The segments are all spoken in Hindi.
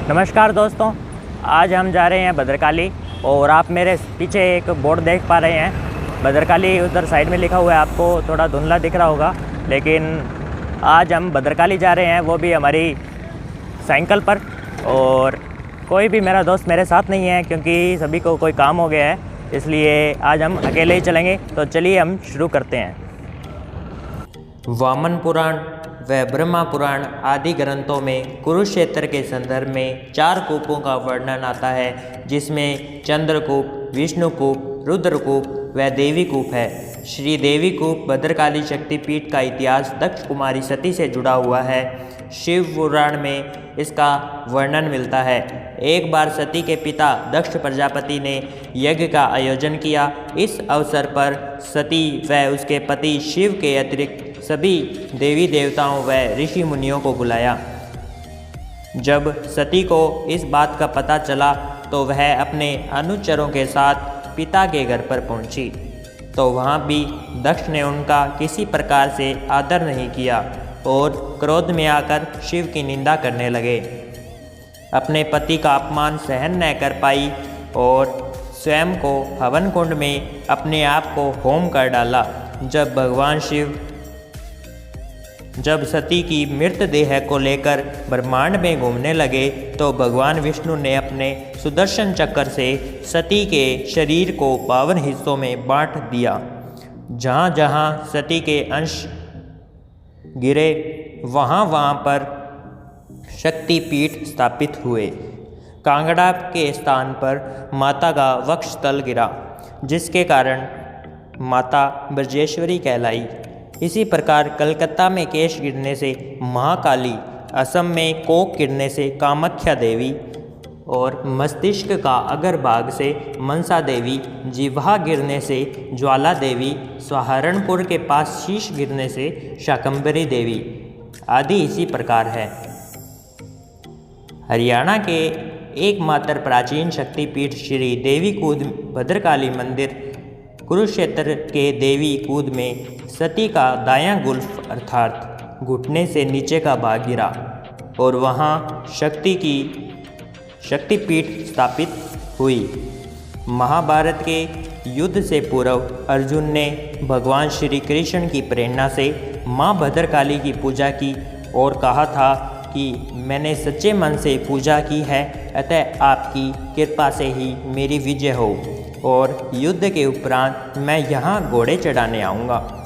नमस्कार दोस्तों, आज हम जा रहे हैं भद्रकाली और आप मेरे पीछे एक बोर्ड देख पा रहे हैं। भद्रकाली उधर साइड में लिखा हुआ है, आपको थोड़ा धुंधला दिख रहा होगा, लेकिन आज हम भद्रकाली जा रहे हैं, वो भी हमारी साइकिल पर। और कोई भी मेरा दोस्त मेरे साथ नहीं है क्योंकि सभी को कोई काम हो गया है, इसलिए आज हम अकेले ही चलेंगे। तो चलिए हम शुरू करते हैं। वामन पुराण व ब्रह्मा पुराण आदि ग्रंथों में कुरुक्षेत्र के संदर्भ में 4 कूपों का वर्णन आता है, जिसमें चंद्रकूप, विष्णुकूप, रुद्रकूप व देवी कूप है। श्री देवी कूप भद्रकाली शक्तिपीठ का इतिहास दक्ष कुमारी सती से जुड़ा हुआ है। शिव पुराण में इसका वर्णन मिलता है। एक बार सती के पिता दक्ष प्रजापति ने यज्ञ का आयोजन किया। इस अवसर पर सती व उसके पति शिव के अतिरिक्त सभी देवी देवताओं व ऋषि मुनियों को बुलाया। जब सती को इस बात का पता चला तो वह अपने अनुचरों के साथ पिता के घर पर पहुंची, तो वहां भी दक्ष ने उनका किसी प्रकार से आदर नहीं किया और क्रोध में आकर शिव की निंदा करने लगे। अपने पति का अपमान सहन न कर पाई और स्वयं को हवन कुंड में अपने आप को होम कर डाला। जब सती की मृतदेह को लेकर ब्रह्मांड में घूमने लगे तो भगवान विष्णु ने अपने सुदर्शन चक्र से सती के शरीर को 52 हिस्सों में बांट दिया। जहाँ जहाँ सती के अंश गिरे वहाँ वहाँ पर शक्तिपीठ स्थापित हुए। कांगड़ा के स्थान पर माता का वक्षस्थल गिरा, जिसके कारण माता ब्रजेश्वरी कहलाई। इसी प्रकार कलकत्ता में केश गिरने से महाकाली, असम में कोक गिरने से कामाख्या देवी और मस्तिष्क का अग्रभाग से मनसा देवी, जिह्वा गिरने से ज्वाला देवी, सहारनपुर के पास शीश गिरने से शाकंभरी देवी आदि इसी प्रकार है। हरियाणा के एकमात्र प्राचीन शक्तिपीठ श्री देवी कूद भद्रकाली मंदिर कुरुक्षेत्र के देवी कूद में सती का दायां गुल्फ अर्थात घुटने से नीचे का भाग गिरा और वहां शक्तिपीठ स्थापित हुई। महाभारत के युद्ध से पूर्व अर्जुन ने भगवान श्री कृष्ण की प्रेरणा से मां भद्रकाली की पूजा की और कहा था कि मैंने सच्चे मन से पूजा की है, अतः आपकी कृपा से ही मेरी विजय हो और युद्ध के उपरांत मैं यहाँ घोड़े चढ़ाने आऊँगा।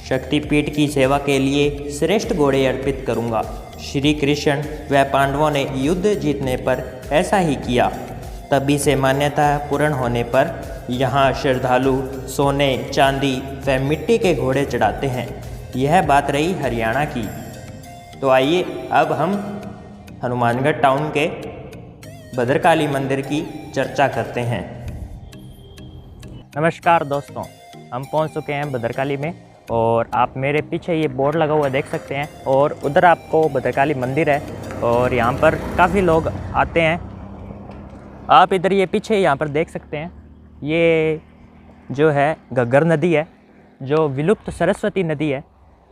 शक्तिपीठ की सेवा के लिए श्रेष्ठ घोड़े अर्पित करूँगा। श्री कृष्ण व पांडवों ने युद्ध जीतने पर ऐसा ही किया। तभी से मान्यता पूर्ण होने पर यहाँ श्रद्धालु सोने, चांदी व मिट्टी के घोड़े चढ़ाते हैं। यह बात रही हरियाणा की। तो आइए अब हम हनुमानगढ़ टाउन के भद्रकाली मंदिर की चर्चा करते हैं। नमस्कार दोस्तों, हम पहुंच चुके हैं भद्रकाली में और आप मेरे पीछे ये बोर्ड लगा हुआ देख सकते हैं और उधर आपको भद्रकाली मंदिर है और यहाँ पर काफ़ी लोग आते हैं। आप इधर ये पीछे यहाँ पर देख सकते हैं, ये जो है घग्गर नदी है, जो विलुप्त सरस्वती नदी है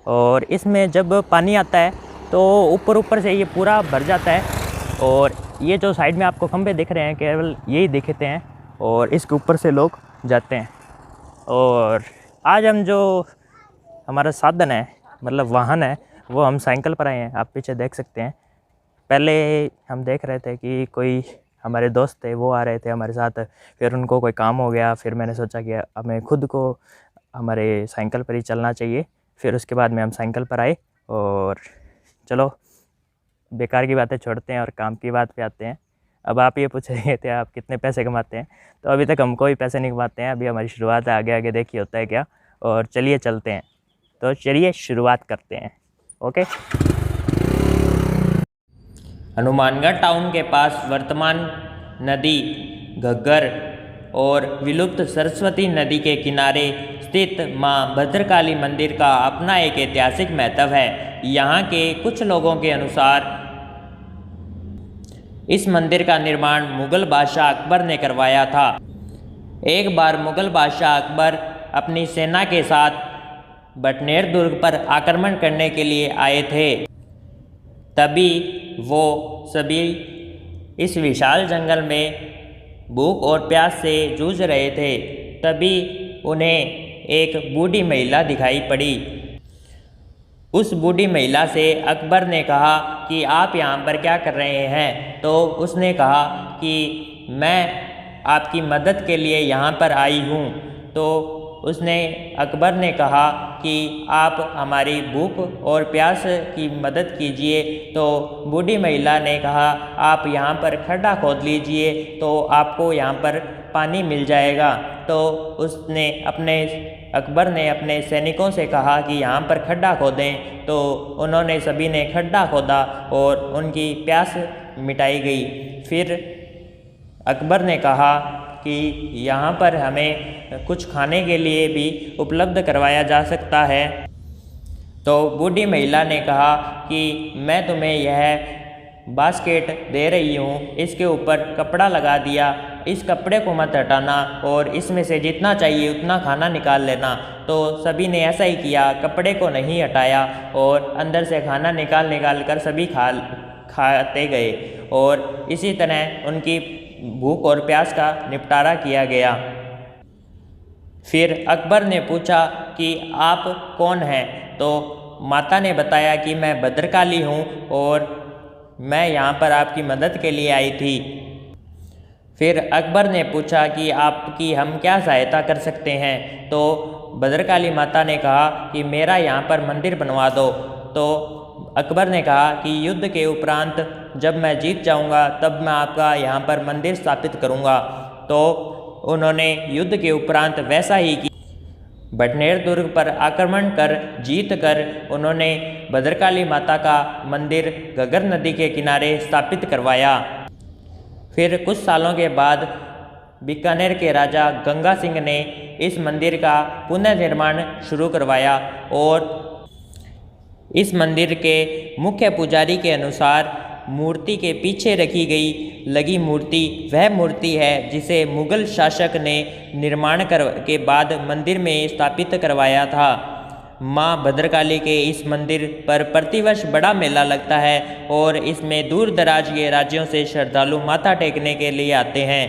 और इसमें जब पानी आता है तो ऊपर से ये पूरा भर जाता है और ये जो साइड में आपको खंभे दिख रहे हैं केवल यही दिखते हैं और इसके ऊपर से लोग जाते हैं। और आज हम जो हमारा साधन है, मतलब वाहन है, वो हम साइकिल पर आए हैं। आप पीछे देख सकते हैं। पहले हम देख रहे थे कि कोई हमारे दोस्त थे, वो आ रहे थे हमारे साथ, फिर उनको कोई काम हो गया, फिर मैंने सोचा कि हमें खुद को हमारे साइकिल पर ही चलना चाहिए। फिर उसके बाद में हम साइकिल पर आए और चलो बेकार की बातें छोड़ते हैं और काम की बात पे आते हैं। अब आप ये पूछ रहे थे आप कितने पैसे कमाते हैं, तो अभी तक हम कोई पैसे नहीं कमाते हैं, अभी हमारी शुरुआत है, आगे आगे देखिए होता है क्या। और चलिए चलते हैं, तो चलिए शुरुआत करते हैं। ओके। हनुमानगढ़ टाउन के पास वर्तमान नदी घग्गर और विलुप्त सरस्वती नदी के किनारे स्थित मां भद्रकाली मंदिर का अपना एक ऐतिहासिक महत्व है। यहाँ के कुछ लोगों के अनुसार इस मंदिर का निर्माण मुगल बादशाह अकबर ने करवाया था। एक बार मुगल बादशाह अकबर अपनी सेना के साथ बटनेर दुर्ग पर आक्रमण करने के लिए आए थे। तभी वो सभी इस विशाल जंगल में भूख और प्यास से जूझ रहे थे। तभी उन्हें एक बूढ़ी महिला दिखाई पड़ी। उस बूढ़ी महिला से अकबर ने कहा कि आप यहाँ पर क्या कर रहे हैं? तो उसने कहा कि मैं आपकी मदद के लिए यहाँ पर आई हूँ। तो अकबर ने कहा कि आप हमारी भूख और प्यास की मदद कीजिए। तो बूढ़ी महिला ने कहा आप यहाँ पर खड्डा खोद लीजिए तो आपको यहाँ पर पानी मिल जाएगा। तो अकबर ने अपने सैनिकों से कहा कि यहाँ पर खड्डा खोदें। तो उन्होंने सभी ने खड्डा खोदा और उनकी प्यास मिटाई गई। फिर अकबर ने कहा कि यहाँ पर हमें कुछ खाने के लिए भी उपलब्ध करवाया जा सकता है। तो बूढ़ी महिला ने कहा कि मैं तुम्हें यह बास्केट दे रही हूँ, इसके ऊपर कपड़ा लगा दिया, इस कपड़े को मत हटाना और इसमें से जितना चाहिए उतना खाना निकाल लेना। तो सभी ने ऐसा ही किया, कपड़े को नहीं हटाया और अंदर से खाना निकाल कर सभी खाते गए और इसी तरह उनकी भूख और प्यास का निपटारा किया गया। फिर अकबर ने पूछा कि आप कौन हैं? तो माता ने बताया कि मैं भद्रकाली हूँ और मैं यहाँ पर आपकी मदद के लिए आई थी। फिर अकबर ने पूछा कि आपकी हम क्या सहायता कर सकते हैं? तो भद्रकाली माता ने कहा कि मेरा यहाँ पर मंदिर बनवा दो। तो अकबर ने कहा कि युद्ध के उपरांत जब मैं जीत जाऊंगा तब मैं आपका यहाँ पर मंदिर स्थापित करूंगा। तो उन्होंने युद्ध के उपरांत वैसा ही किया। भटनेर दुर्ग पर आक्रमण कर जीत कर उन्होंने भद्रकाली माता का मंदिर घग्गर नदी के किनारे स्थापित करवाया। फिर कुछ सालों के बाद बीकानेर के राजा गंगा सिंह ने इस मंदिर का पुनर्निर्माण शुरू करवाया और इस मंदिर के मुख्य पुजारी के अनुसार मूर्ति के पीछे लगी मूर्ति वह मूर्ति है जिसे मुगल शासक ने निर्माण के बाद मंदिर में स्थापित करवाया था। माँ भद्रकाली के इस मंदिर पर प्रतिवर्ष बड़ा मेला लगता है और इसमें दूर दराज के राज्यों से श्रद्धालु माथा टेकने के लिए आते हैं।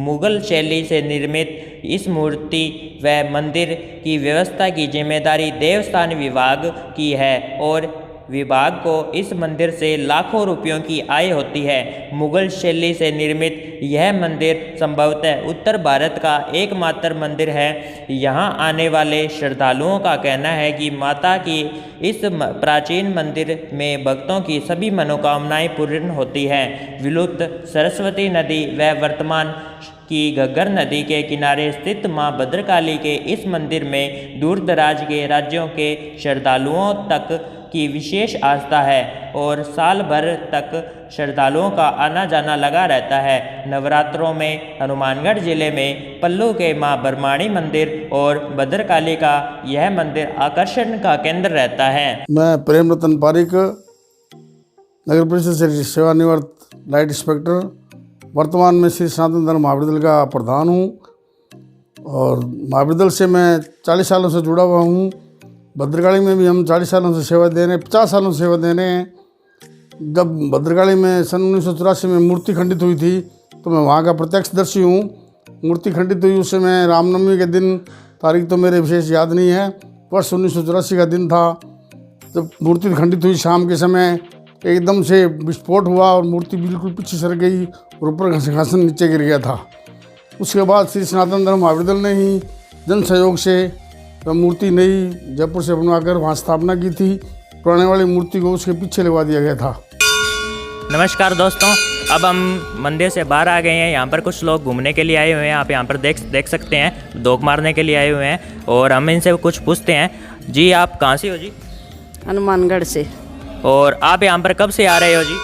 मुगल शैली से निर्मित इस मूर्ति व मंदिर की व्यवस्था की जिम्मेदारी देवस्थान विभाग की है और विभाग को इस मंदिर से लाखों रुपयों की आय होती है। मुगल शैली से निर्मित यह मंदिर संभवतः उत्तर भारत का एकमात्र मंदिर है। यहाँ आने वाले श्रद्धालुओं का कहना है कि माता की इस प्राचीन मंदिर में भक्तों की सभी मनोकामनाएं पूर्ण होती हैं। विलुप्त सरस्वती नदी व वर्तमान की घग्गर नदी के किनारे स्थित मां भद्रकाली के इस मंदिर में दूर दराज के राज्यों के श्रद्धालुओं तक की विशेष आस्था है और साल भर तक श्रद्धालुओं का आना जाना लगा रहता है। नवरात्रों में हनुमानगढ़ जिले में पल्लू के मां बरमाणी मंदिर और भद्रकाली का यह मंदिर आकर्षण का केंद्र रहता है। मैं प्रेम रतन पारिक, नगर परिषद से सेवानिवृत्त लाइट इंस्पेक्टर, वर्तमान में श्री सनातन धर्म महाविद्यालय का प्रधान हूँ और महाविद्यालय से मैं 40 सालों से जुड़ा हुआ हूँ। भद्रकाली में भी हम 40 सालों से सेवा दे रहे हैं, 50 सालों से सेवा दे रहे हैं। जब भद्रकाली में सन 1984 में मूर्ति खंडित हुई थी तो मैं वहाँ का प्रत्यक्षदर्शी हूँ। मूर्ति खंडित हुई उस समय रामनवमी के दिन, तारीख तो मेरे विशेष याद नहीं है, वर्ष 1984 का दिन था जब मूर्ति खंडित हुई। शाम के समय एकदम से विस्फोट हुआ और मूर्ति बिल्कुल पीछे सर गई और ऊपर घासन नीचे गिर गया था। उसके बाद श्री सनातन धर्म महाविद्यालय ने ही जन सहयोग से वह मूर्ति नई जयपुर से बनवाकर वहाँ स्थापना की थी। पुराने वाली मूर्ति को उसके पीछे लगवा दिया गया था। नमस्कार दोस्तों, अब हम मंदिर से बाहर आ गए हैं। यहाँ पर कुछ लोग घूमने के लिए आए हुए हैं। आप यहाँ पर देख सकते हैं, धोख मारने के लिए आए हुए हैं और हम इनसे कुछ पूछते हैं। जी आप कहाँ से हो जी? हनुमानगढ़ से। और आप यहाँ पर कब से आ रहे हो जी?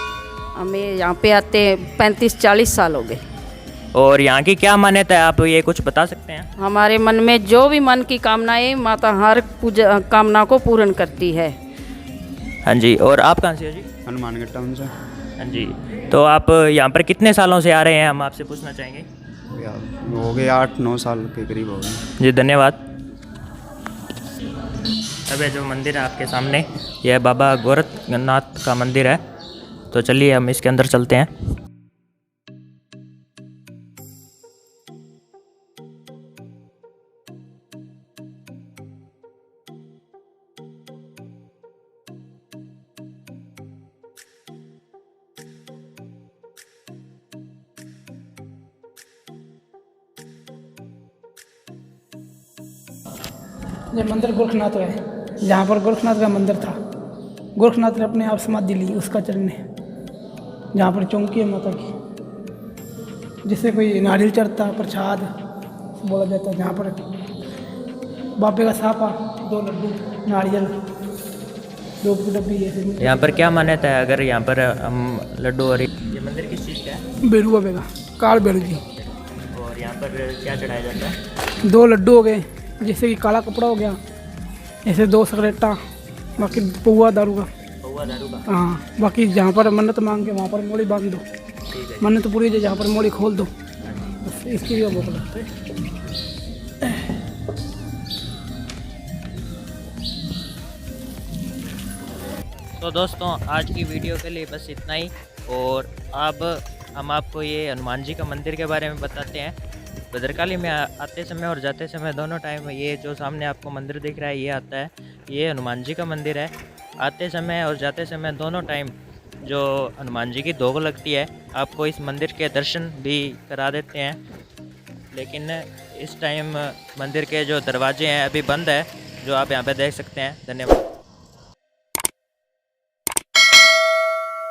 हमें यहाँ पे आते 35-40 साल हो गए। और यहाँ की क्या मान्यता है, आप ये कुछ बता सकते हैं? हमारे मन में जो भी मन की कामनाएं माता हर पूजा कामना को पूर्ण करती है। हाँ जी। और आप कहाँ से हो जी? हनुमानगढ़ टाउन से। हाँ जी। तो आप यहाँ पर कितने सालों से आ रहे हैं, हम आपसे पूछना चाहेंगे? हो गए 8-9 साल के करीब हो गए। जी धन्यवाद। अब ये जो मंदिर है आपके सामने, यह बाबा गोरखनाथ का मंदिर है। तो चलिए हम इसके अंदर चलते हैं। ये मंदिर गोरखनाथ का है, जहाँ पर गोरखनाथ का मंदिर था। गोरखनाथ ने अपने आप समाधि ली, उसका चरण है जहाँ पर चौंकी है माता की, जिससे कोई नारियल चढ़ता प्रसाद बोला जाता है। जहाँ पर बाबे का साफा, 2 लड्डू, नारियल, 2 की डब्बी ऐसे मिलते। यहाँ पर क्या मान्यता है अगर यहाँ पर हम लड्डू और ये मंदिर किस चीज़ का है? बेरू बाबे का, काल बेरू जी। और यहाँ पर क्या चढ़ाया जाता है? 2 लड्डू हो गए, जैसे कि काला कपड़ा हो गया, ऐसे 2 सिगरेटा, बाकी पौवा दारू का। पौवा दारू का? हाँ, बाकी जहाँ पर मन्नत मांग के वहाँ पर मोड़ी बांध दो, मन्नत पूरी हो जहाँ पर मोड़ी खोल दो, बस इसकी भी बोतल है। तो दोस्तों आज की वीडियो के लिए बस इतना ही। और अब हम आपको ये हनुमान जी का मंदिर के बारे में बताते हैं। भद्रकाली में आते समय और जाते समय दोनों टाइम ये जो सामने आपको मंदिर दिख रहा है ये आता है, ये हनुमान जी का मंदिर है। आते समय और जाते समय दोनों टाइम जो हनुमान जी की धोख लगती है, आपको इस मंदिर के दर्शन भी करा देते हैं। लेकिन इस टाइम मंदिर के जो दरवाजे हैं अभी बंद है, जो आप यहाँ पे देख सकते हैं। धन्यवाद।